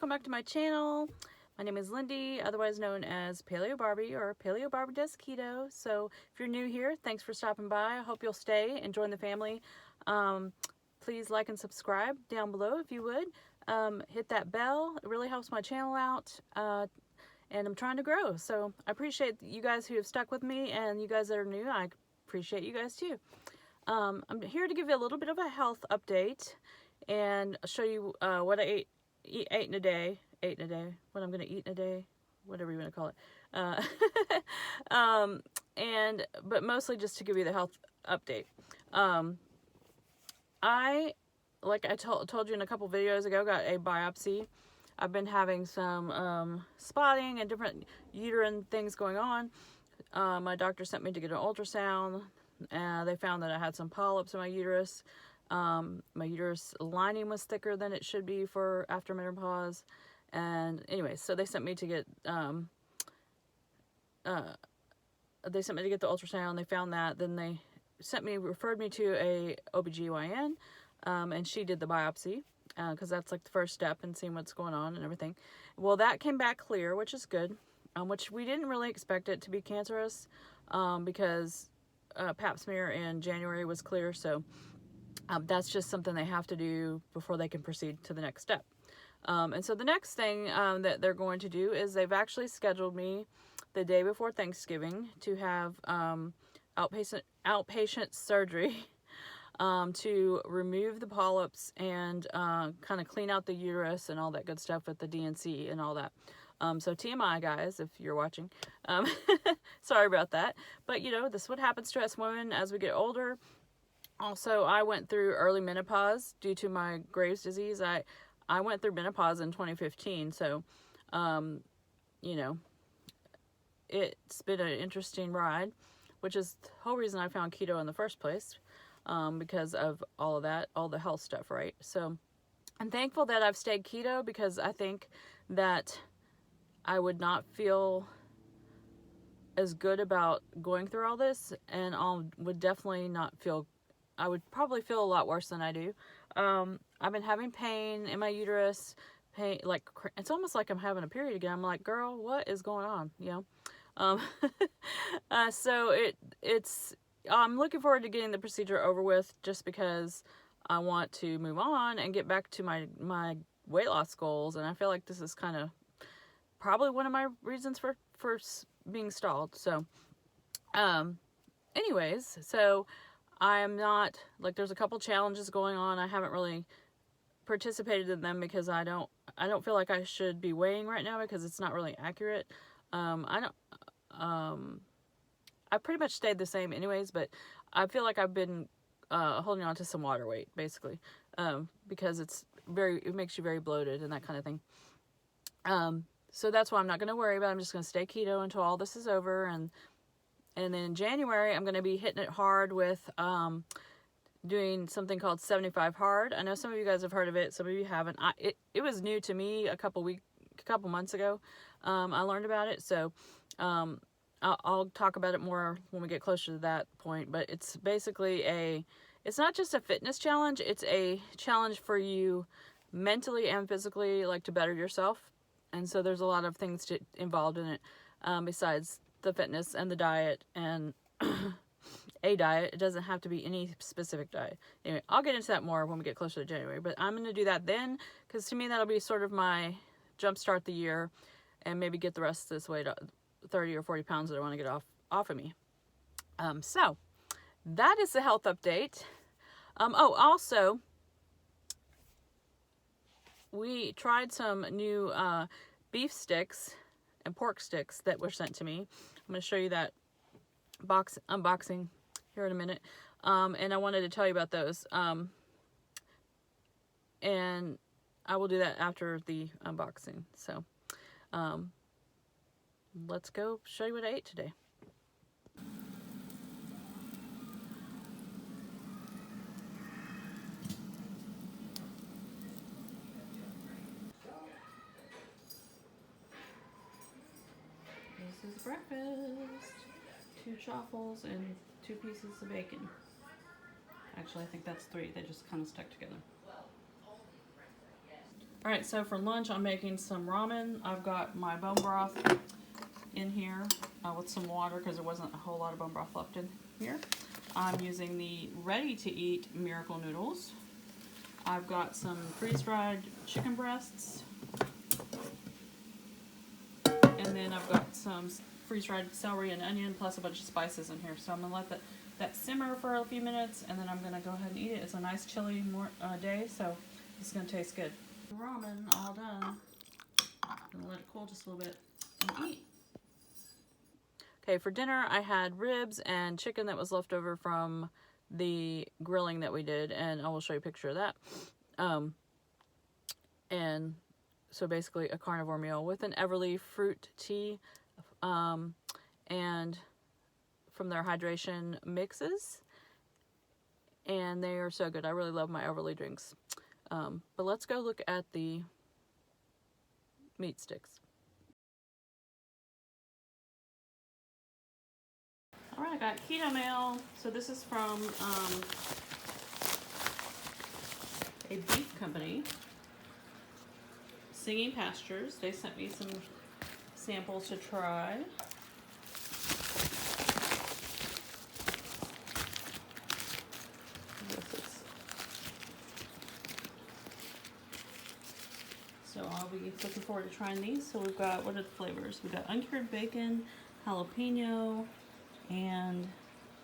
welcome back to my channel. My name is Lindy, otherwise known as Paleobarbie or Paleobarbie Does Keto. So if you're new here, thanks for stopping by. I hope you'll stay and join the family. Please like and subscribe down below if you would. Hit that bell. It really helps my channel out. And I'm trying to grow. So I appreciate you guys who have stuck with me, and you guys that are new, I appreciate you guys too. I'm here to give you a little bit of a health update and show you what I ate in a day, what I'm going to eat in a day, whatever you want to call it. But mostly just to give you the health update. Like I told you in a couple videos ago, got a biopsy. I've been having some spotting and different uterine things going on. My doctor sent me to get an ultrasound. They found that I had some polyps in my uterus. My uterus lining was thicker than it should be for after menopause. And anyway, so they sent me to get the ultrasound. They found that. Then they referred me to a OBGYN, and she did the biopsy, because that's like the first step in seeing what's going on and everything. Well, that came back clear, which is good, which we didn't really expect it to be cancerous, because pap smear in January was clear. So that's just something they have to do before they can proceed to the next step. And so the next thing that they're going to do is they've actually scheduled me the day before Thanksgiving to have outpatient surgery to remove the polyps and kind of clean out the uterus and all that good stuff with the DNC and all that. So TMI, guys, if you're watching. Sorry about that. But, you know, this is what happens to us women as we get older. Also, I went through early menopause due to my Graves' disease. I went through menopause in 2015. So, you know, it's been an interesting ride, which is the whole reason I found keto in the first place, because of all of that, all the health stuff, right? So I'm thankful that I've stayed keto, because I think that I would not feel as good about going through all this, and would definitely not feel, I would probably feel a lot worse than I do. I've been having pain in my uterus, pain, like, it's almost like I'm having a period again. I'm like, girl, what is going on, you know? So I'm looking forward to getting the procedure over with, just because I want to move on and get back to my weight loss goals. And I feel like this is kind of probably one of my reasons for being stalled. So, anyways, so I am not, like, there's a couple challenges going on. I haven't really participated in them because I don't feel like I should be weighing right now, because it's not really accurate. I pretty much stayed the same anyways, but I feel like I've been holding on to some water weight, basically, because it makes you very bloated and that kind of thing. So that's why I'm not going to worry about it. I'm just going to stay keto until all this is over, and then in January I'm going to be hitting it hard with doing something called 75 hard. I know some of you guys have heard of it, some of you haven't. It was new to me a couple months ago. I learned about it, so I'll talk about it more when we get closer to that point. But it's basically it's not just a fitness challenge, it's a challenge for you mentally and physically, like, to better yourself. And so there's a lot of things involved in it, besides the fitness and the diet and a diet. It doesn't have to be any specific diet. Anyway, I'll get into that more when we get closer to January, but I'm going to do that then, because to me that'll be sort of my jumpstart the year, and maybe get the rest of this weight, 30 or 40 pounds that I want to get off of me. So that is the health update. Also, we tried some new beef sticks and pork sticks that were sent to me. I'm going to show you that unboxing here in a minute. And I wanted to tell you about those. And I will do that after the unboxing. So let's go show you what I ate today. This is breakfast. 2 chaffles and 2 pieces of bacon. Actually, I think that's 3. They just kind of stuck together. All right, so for lunch, I'm making some ramen. I've got my bone broth in here with some water because there wasn't a whole lot of bone broth left in here. I'm using the ready-to-eat Miracle Noodles. I've got some freeze-dried chicken breasts. And then I've got some freeze-dried celery and onion plus a bunch of spices in here. So I'm going to let that simmer for a few minutes, and then I'm going to go ahead and eat it. It's a nice chilly day, so it's going to taste good. Ramen all done. I'm going to let it cool just a little bit and eat. Okay, for dinner I had ribs and chicken that was left over from the grilling that we did, and I will show you a picture of that. And so basically a carnivore meal with an Everly fruit tea and from their hydration mixes. And they are so good. I really love my Everly drinks. But let's go look at the meat sticks. All right, I got keto mail. So this is from a beef company, Singing Pastures. They sent me some samples to try. So I'll be looking forward to trying these. So we've got, what are the flavors? We've got uncured bacon, jalapeno, and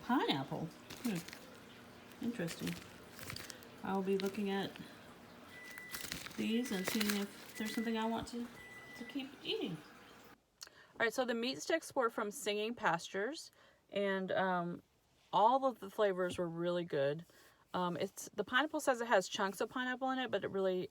pineapple. Interesting. I'll be looking at these and seeing if there's something I want to keep eating. All right, so the meat sticks were from Singing Pastures, and all of the flavors were really good. The pineapple says it has chunks of pineapple in it, but we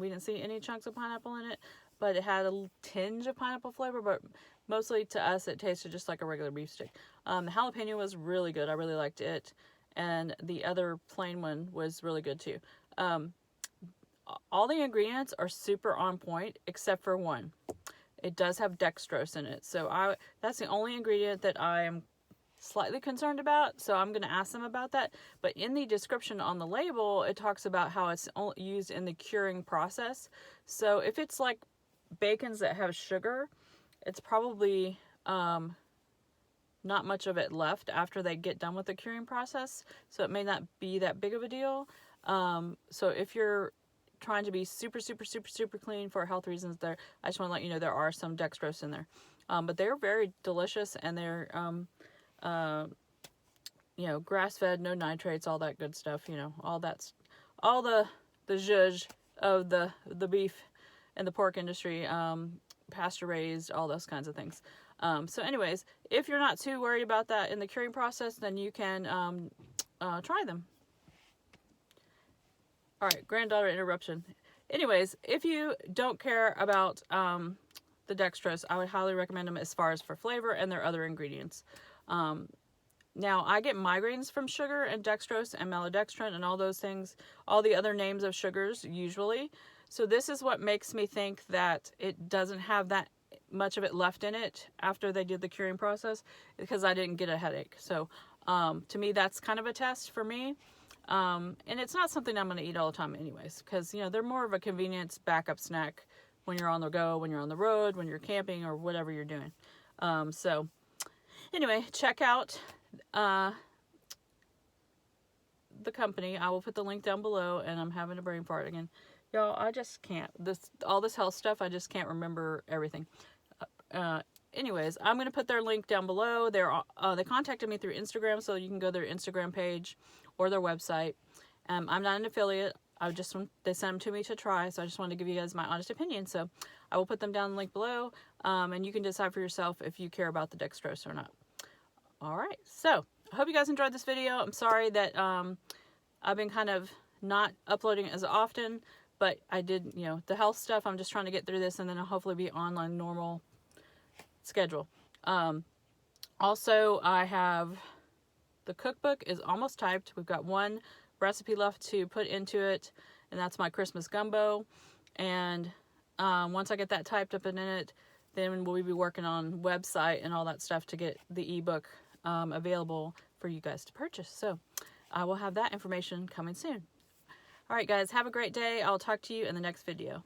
didn't see any chunks of pineapple in it, but it had a tinge of pineapple flavor, but mostly to us it tasted just like a regular beef stick. The jalapeno was really good. I really liked it, and the other plain one was really good too. All the ingredients are super on point except for one. It does have dextrose in it, so that's the only ingredient that I am slightly concerned about, so I'm going to ask them about that. But in the description on the label, it talks about how it's used in the curing process. So if it's like bacons that have sugar, it's probably not much of it left after they get done with the curing process, so it may not be that big of a deal. So if you're trying to be super clean for health reasons, I just want to let you know there are some dextrose in there, but they're very delicious, and they're grass-fed, no nitrates, all that good stuff, all the zhuzh of the beef and the pork industry, pasture raised, all those kinds of things. So anyways, if you're not too worried about that in the curing process, then you can try them. All right, granddaughter interruption. Anyways, if you don't care about the dextrose, I would highly recommend them as far as for flavor and their other ingredients. Now, I get migraines from sugar and dextrose and maltodextrin and all those things, all the other names of sugars usually. So this is what makes me think that it doesn't have that much of it left in it after they did the curing process, because I didn't get a headache. So to me, that's kind of a test for me. And it's not something I'm going to eat all the time anyways, because, they're more of a convenience backup snack when you're on the go, when you're on the road, when you're camping, or whatever you're doing. So anyway, check out the company. I will put the link down below, and I'm having a brain fart again. Y'all, I just can't. All this health stuff, I just can't remember everything. Anyways, I'm going to put their link down below. They contacted me through Instagram, so you can go to their Instagram page or their website. I'm not an affiliate. They sent them to me to try, so I just wanted to give you guys my honest opinion. So I will put them down the link below, and you can decide for yourself if you care about the dextrose or not. All right, so I hope you guys enjoyed this video. I'm sorry that I've been kind of not uploading as often, but I did, the health stuff, I'm just trying to get through this, and then I'll hopefully be on my normal schedule. Also, I have the cookbook is almost typed. We've got one recipe left to put into it, and that's my Christmas gumbo. And once I get that typed up and in it, then we'll be working on website and all that stuff to get the ebook available for you guys to purchase. So I will have that information coming soon. All right, guys, have a great day. I'll talk to you in the next video.